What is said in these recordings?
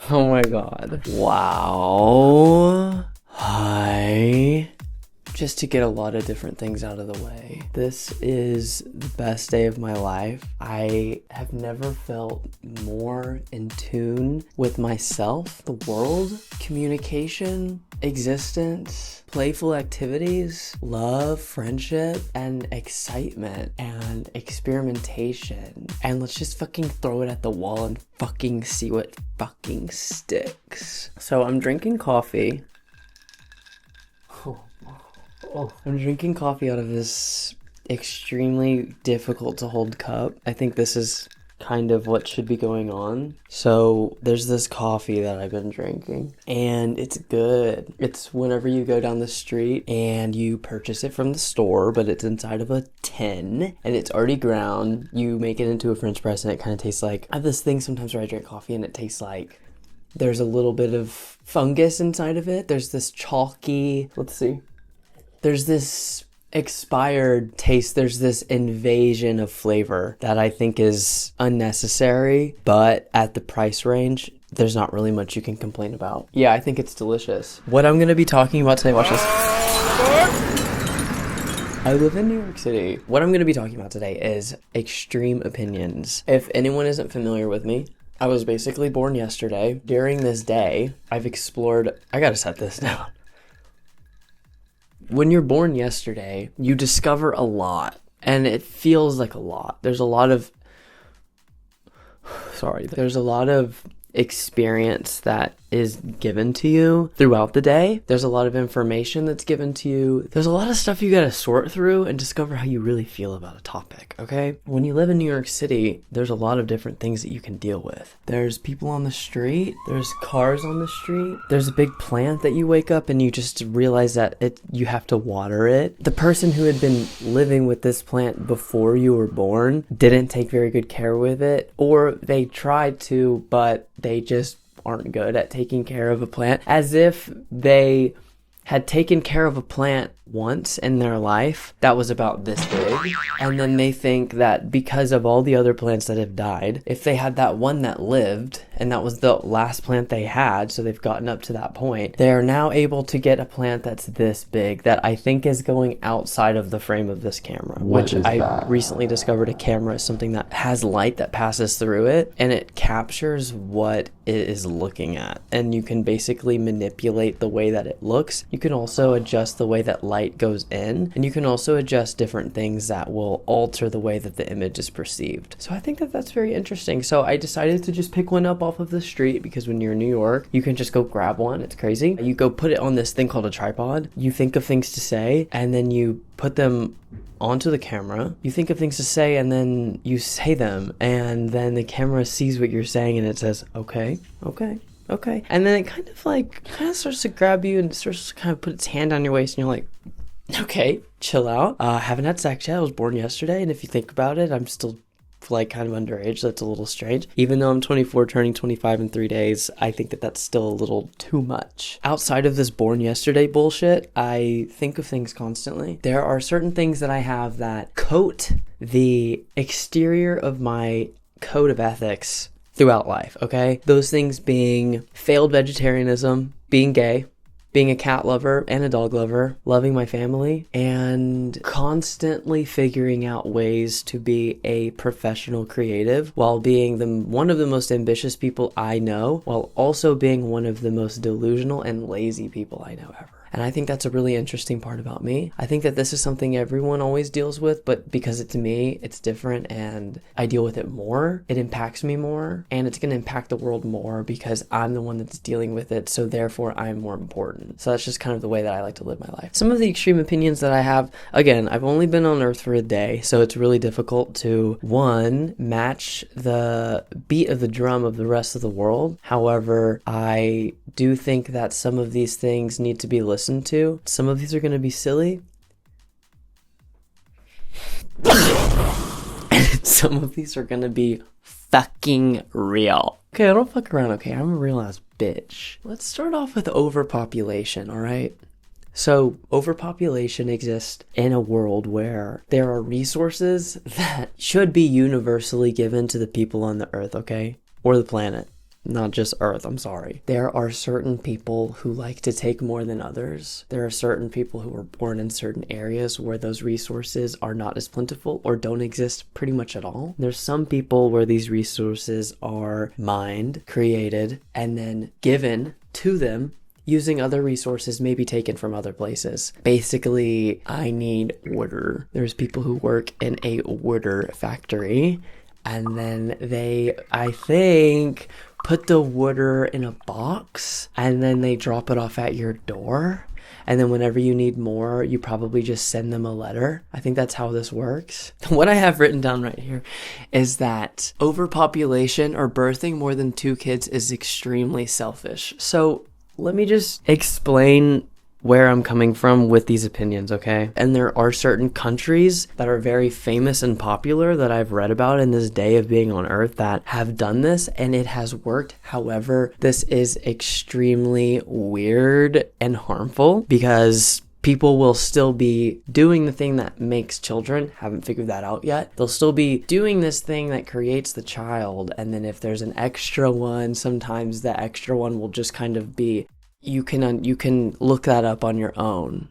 Oh my god. Wow. Hi. Just to get a lot of different things out of the way. This is the best day of my life. I have never felt more in tune with myself, the world, communication, existence, playful activities, love, friendship, and excitement, and experimentation. And let's just fucking throw it at the wall and fucking see what fucking sticks. So I'm drinking coffee. I'm drinking coffee out of this extremely difficult to hold cup. I think this is kind of what should be going on. So there's this coffee that I've been drinking and it's good. It's whenever you go down the street and you purchase it from the store, but it's inside of a tin and it's already ground. You make it into a French press and it kind of tastes like, I have this thing sometimes where I drink coffee and it tastes like there's a little bit of fungus inside of it. There's this chalky, let's see. There's this expired taste. There's this invasion of flavor that I think is unnecessary, but at the price range, there's not really much you can complain about. Yeah, I think it's delicious. What I'm going to be talking about today, watch this. I live in New York City. What I'm going to be talking about today is extreme opinions. If anyone isn't familiar with me, I was basically born yesterday. During this day, I've explored... I gotta set this down. When you're born yesterday, you discover a lot, and it feels like a lot. There's a lot of experience that is given to you throughout the day. There's a lot of information that's given to you. There's a lot of stuff you gotta sort through and discover how you really feel about a topic, okay? When you live in New York City, there's a lot of different things that you can deal with. There's people on the street, there's cars on the street, there's a big plant that you wake up and you just realize that you have to water it. The person who had been living with this plant before you were born didn't take very good care with it, or they tried to, but they just aren't good at taking care of a plant, as if they had taken care of a plant once in their life that was about this big, and then they think that because of all the other plants that have died, if they had that one that lived and that was the last plant they had, so they've gotten up to that point, they are now able to get a plant that's this big that I think is going outside of the frame of this camera, which I recently discovered a camera is something that has light that passes through it and it captures what it is looking at, and you can basically manipulate the way that it looks. You can also adjust the way that light goes in, and you can also adjust different things that will alter the way that the image is perceived. So I think that that's very interesting. So I decided to just pick one up off of the street, because when you're in New York, you can just go grab one. It's crazy. You go put it on this thing called a tripod. You think of things to say, and then you put them onto the camera. You think of things to say, and then you say them, and then the camera sees what you're saying, and it says, okay. And then it kind of starts to grab you and starts to kind of put its hand on your waist, and you're like, okay, chill out. Haven't had sex yet. I was born yesterday, and if you think about it, I'm still kind of underage. So that's a little strange. Even though I'm 24, turning 25 in 3 days, I think that that's still a little too much. Outside of this born yesterday bullshit, I think of things constantly. There are certain things that I have that coat the exterior of my code of ethics throughout life, okay? Those things being failed vegetarianism, being gay, being a cat lover and a dog lover, loving my family, and constantly figuring out ways to be a professional creative while being one of the most ambitious people I know, while also being one of the most delusional and lazy people I know ever. And I think that's a really interesting part about me. I think that this is something everyone always deals with, but because it's me, it's different and I deal with it more. It impacts me more, and it's going to impact the world more because I'm the one that's dealing with it, so therefore I'm more important. So that's just kind of the way that I like to live my life. Some of the extreme opinions that I have, again, I've only been on Earth for a day, so it's really difficult to, one, match the beat of the drum of the rest of the world. However, I do think that some of these things need to be listened to. Some of these are going to be silly. Some of these are going to be fucking real. Okay, I don't fuck around, okay? I'm a real ass bitch. Let's start off with overpopulation, alright? So, overpopulation exists in a world where there are resources that should be universally given to the people on the earth, okay? Or the planet. not just Earth, I'm sorry. There are certain people who like to take more than others. There are certain people who were born in certain areas where those resources are not as plentiful or don't exist pretty much at all. There's some people where these resources are mined, created, and then given to them using other resources maybe taken from other places. Basically, I need water. There's people who work in a water factory, and then they, I think, put the water in a box, and then they drop it off at your door. And then whenever you need more, you probably just send them a letter. I think that's how this works. What I have written down right here is that overpopulation or birthing more than 2 kids is extremely selfish. So let me just explain where I'm coming from with these opinions, okay? And there are certain countries that are very famous and popular that I've read about in this day of being on Earth that have done this, and it has worked. However, this is extremely weird and harmful because people will still be doing the thing that makes children. Haven't figured that out yet. They'll still be doing this thing that creates the child, and then if there's an extra one, sometimes the extra one will just kind of be, you can look that up on your own.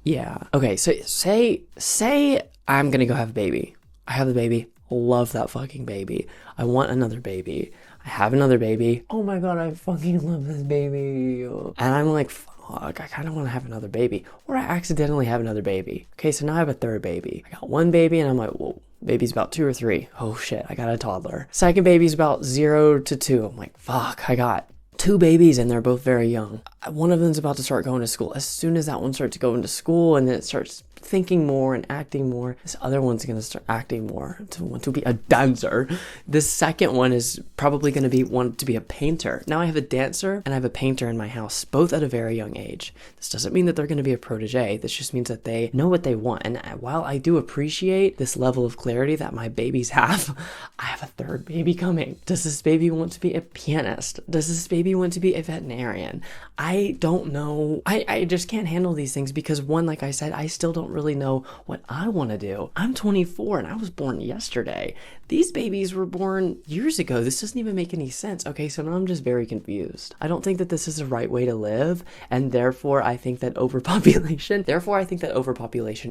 Yeah. Okay, so say I'm gonna go have a baby. I have the baby. Love that fucking baby. I want another baby. I have another baby. Oh my god, I fucking love this baby. And I'm like, fuck, I kind of want to have another baby. Or I accidentally have another baby. Okay, so now I have a third baby. I got one baby and I'm like, whoa, baby's about 2 or 3. Oh shit, I got a toddler. Second baby's about 0 to 2. I'm like, fuck, I got 2 babies and they're both very young. One of them's about to start going to school. As soon as that one starts to go into school and then it starts thinking more and acting more, this other one's going to start acting more to want to be a dancer. This second one is probably going to want to be a painter. Now I have a dancer and I have a painter in my house, both at a very young age. This doesn't mean that they're going to be a protege. This just means that they know what they want. And while I do appreciate this level of clarity that my babies have, I have a third baby coming. Does this baby want to be a pianist? Does this baby want to be a veterinarian? I don't know. I just can't handle these things because one, like I said, I still don't really know what I want to do. I'm 24 and I was born yesterday. These babies were born years ago. This doesn't even make any sense. Okay, so now I'm just very confused. I don't think that this is the right way to live, and therefore I think that overpopulation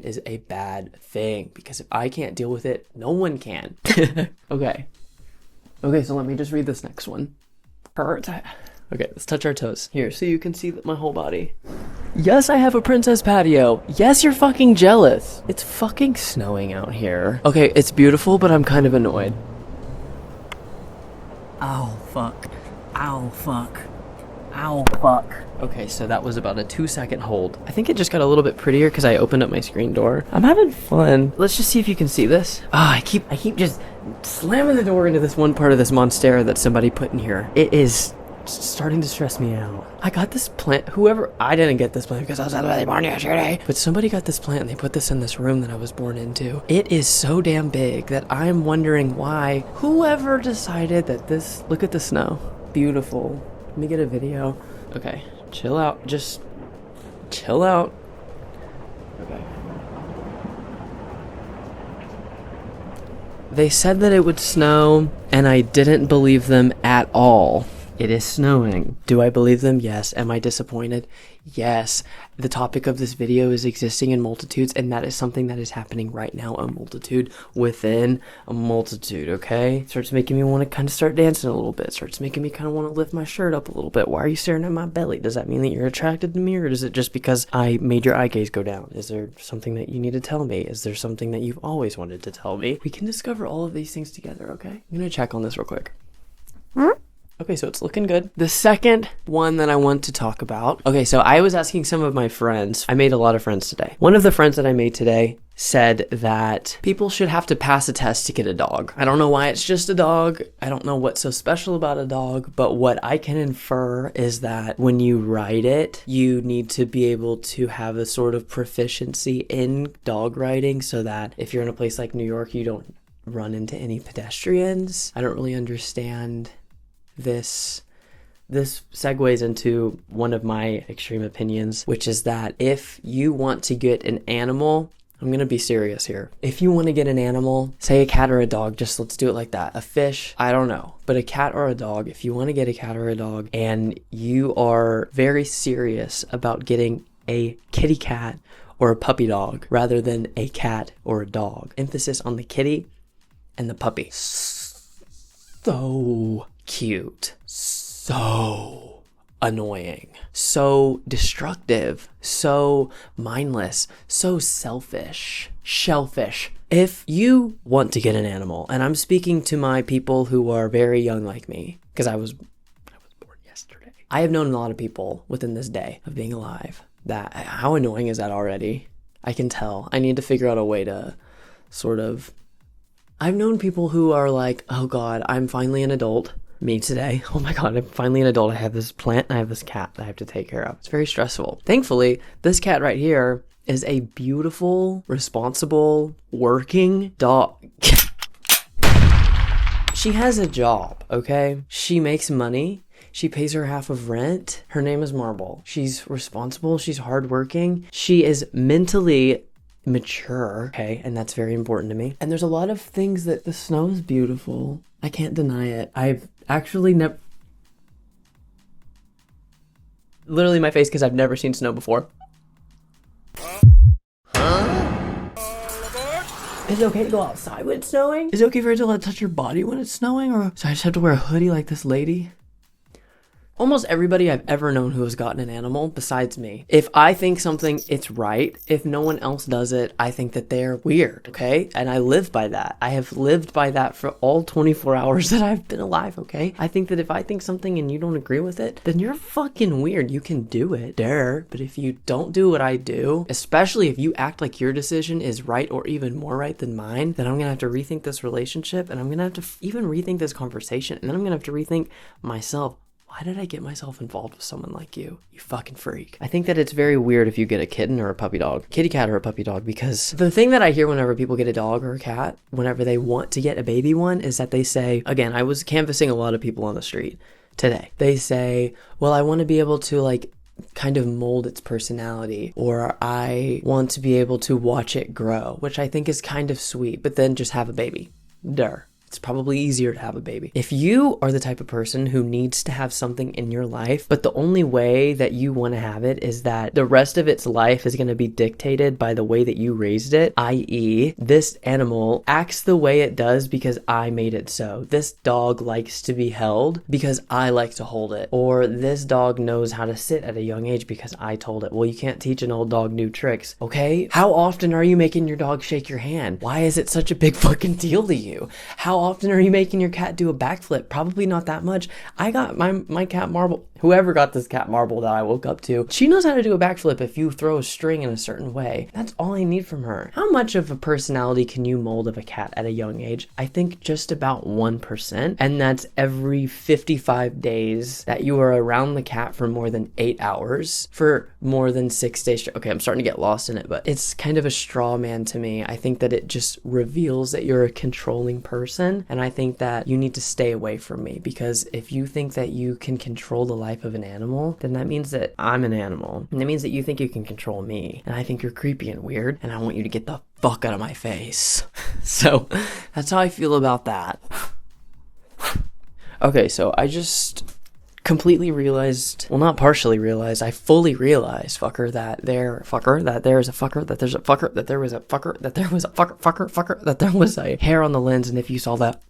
is a bad thing, because if I can't deal with it, no one can. Okay, so let me just read this next one. Okay, let's touch our toes. Here, so you can see my whole body. Yes, I have a princess patio. Yes, you're fucking jealous. It's fucking snowing out here. Okay, it's beautiful, but I'm kind of annoyed. Ow, fuck. Ow, fuck. Ow, fuck. Okay, so that was about a 2-second hold. I think it just got a little bit prettier because I opened up my screen door. I'm having fun. Let's just see if you can see this. I keep just slamming the door into this one part of this monstera that somebody put in here. It is starting to stress me out. I got this plant, I didn't get this plant because I was really born yesterday, but somebody got this plant and they put this in this room that I was born into. It is so damn big that I'm wondering why whoever decided that look at the snow. Beautiful. Let me get a video. Okay, chill out. Just chill out. Okay. They said that it would snow, and I didn't believe them at all. It is snowing. Do I believe them? Yes. Am I disappointed? Yes. The topic of this video is existing in multitudes, and that is something that is happening right now, a multitude within a multitude, okay? Starts making me want to kind of start dancing a little bit. Starts making me kind of want to lift my shirt up a little bit. Why are you staring at my belly? Does that mean that you're attracted to me, or is it just because I made your eye gaze go down? Is there something that you need to tell me? Is there something that you've always wanted to tell me? We can discover all of these things together, okay? I'm gonna check on this real quick. Okay, so it's looking good. The second one that I want to talk about. Okay, so I was asking some of my friends. I made a lot of friends today. One of the friends that I made today said that people should have to pass a test to get a dog. I don't know why it's just a dog. I don't know what's so special about a dog, but what I can infer is that when you ride it, you need to be able to have a sort of proficiency in dog riding so that if you're in a place like New York, you don't run into any pedestrians. I don't really understand this segues into one of my extreme opinions, which is that if you want to get an animal I'm gonna be serious here. If you want to get an animal, say a cat or a dog, just let's do it like that. A fish, I don't know. But a cat or a dog, if you want to get a cat or a dog and you are very serious about getting a kitty cat or a puppy dog rather than a cat or a dog, emphasis on the kitty and the puppy. So cute. So annoying. So destructive. So mindless. So selfish. Shellfish. If you want to get an animal, and I'm speaking to my people who are very young like me, because I was born yesterday. I have known a lot of people within this day of being alive. That, how annoying is that already? I can tell. I need to figure out a way to sort of... I've known people who are like, oh God, I'm finally an adult. Me today. Oh my God, I'm finally an adult. I have this plant and I have this cat that I have to take care of. It's very stressful. Thankfully, this cat right here is a beautiful, responsible, working dog. She has a job, okay? She makes money. She pays her half of rent. Her name is Marble. She's responsible. She's hardworking. She is mentally mature, okay? And that's very important to me. And there's a lot of things that the snow is beautiful. I can't deny it. I've actually never... Literally my face because I've never seen snow before. Is it okay to go outside when it's snowing? Is it okay for it to let touch your body when it's snowing? Or so I just have to wear a hoodie like this lady? Almost everybody I've ever known who has gotten an animal, besides me, if I think something, it's right. If no one else does it, I think that they're weird, okay? And I live by that. I have lived by that for all 24 hours that I've been alive, okay? I think that if I think something and you don't agree with it, then you're fucking weird. You can do it, dare. But if you don't do what I do, especially if you act like your decision is right or even more right than mine, then I'm gonna have to rethink this relationship, and I'm gonna have to even rethink this conversation, and then I'm gonna have to rethink myself. Why did I get myself involved with someone like you? You fucking freak. I think that it's very weird if you get a kitten or a puppy dog, kitty cat or a puppy dog, because the thing that I hear whenever people get a dog or a cat, whenever they want to get a baby one, is that they say, again, I was canvassing a lot of people on the street today. They say, well, I want to be able to like kind of mold its personality, or I want to be able to watch it grow, which I think is kind of sweet, but then just have a baby. Duh. It's probably easier to have a baby. If you are the type of person who needs to have something in your life, but the only way that you want to have it is that the rest of its life is going to be dictated by the way that you raised it, i.e., this animal acts the way it does because I made it so. This dog likes to be held because I like to hold it. Or this dog knows how to sit at a young age because I told it. Well, you can't teach an old dog new tricks, okay? How often are you making your dog shake your hand? Why is it such a big fucking deal to you? How often are you making your cat do a backflip? Probably not that much. I got my cat Marble, whoever got this cat Marble that I woke up to, she knows how to do a backflip if you throw a string in a certain way. That's all I need from her. How much of a personality can you mold of a cat at a young age? I think just about 1%, and that's every 55 days that you are around the cat for more than 8 hours for more than 6 days. Okay, I'm starting to get lost in it, but it's kind of a straw man to me. I think that it just reveals that you're a controlling person, and I think that you need to stay away from me, because if you think that you can control the life of an animal, then that means that I'm an animal, and that means that you think you can control me, and I think you're creepy and weird, and I want you to get the fuck out of my face. So that's how I feel about that. Okay, so I just completely realized, well, not partially realized, I fully realized, that there is a fucker, that there's a fucker, that there was a fucker, that there was a fucker, that there was a hair on the lens, and if you saw that.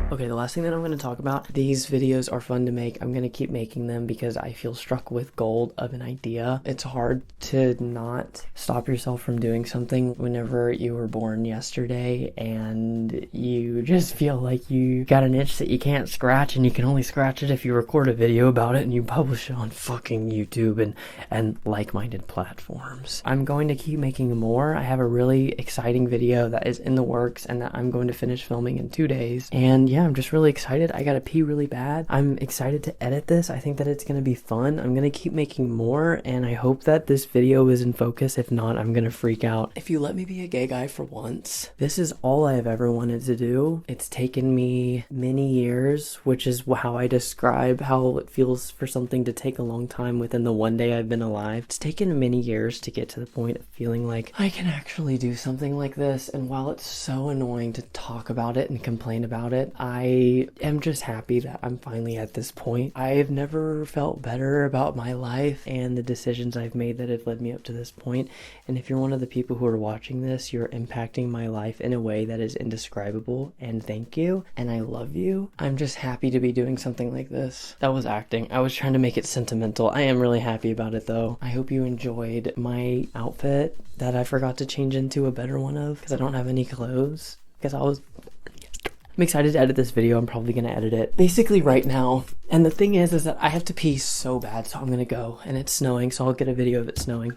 Okay, the last thing that I'm going to talk about, these videos are fun to make. I'm going to keep making them because I feel struck with gold of an idea. It's hard to not stop yourself from doing something whenever you were born yesterday and you just feel like you got an itch that you can't scratch, and you can only scratch it if you record a video about it and you publish it on fucking YouTube and like-minded platforms. I'm going to keep making more. I have a really exciting video that is in the works and that I'm going to finish filming in 2 days. And yeah, I'm just really excited. I gotta pee really bad. I'm excited to edit this. I think that it's gonna be fun. I'm gonna keep making more, and I hope that this video is in focus. If not, I'm gonna freak out. If you let me be a gay guy for once, this is all I've ever wanted to do. It's taken me many years, which is how I describe how it feels for something to take a long time within the one day I've been alive. It's taken many years to get to the point of feeling like I can actually do something like this, and while it's so annoying to talk about it and complain about it, I am just happy that I'm finally at this point. I've never felt better about my life and the decisions I've made that have led me up to this point. And if you're one of the people who are watching this, you're impacting my life in a way that is indescribable, and thank you, and I love you. I'm just happy to be doing something like this. That was acting. I was trying to make it sentimental. I am really happy about it though. I hope you enjoyed my outfit that I forgot to change into a better one of because I don't have any clothes. I'm excited to edit this video. I'm probably gonna edit it basically right now. And the thing is that I have to pee so bad, so I'm gonna go. And it's snowing, so I'll get a video of it snowing.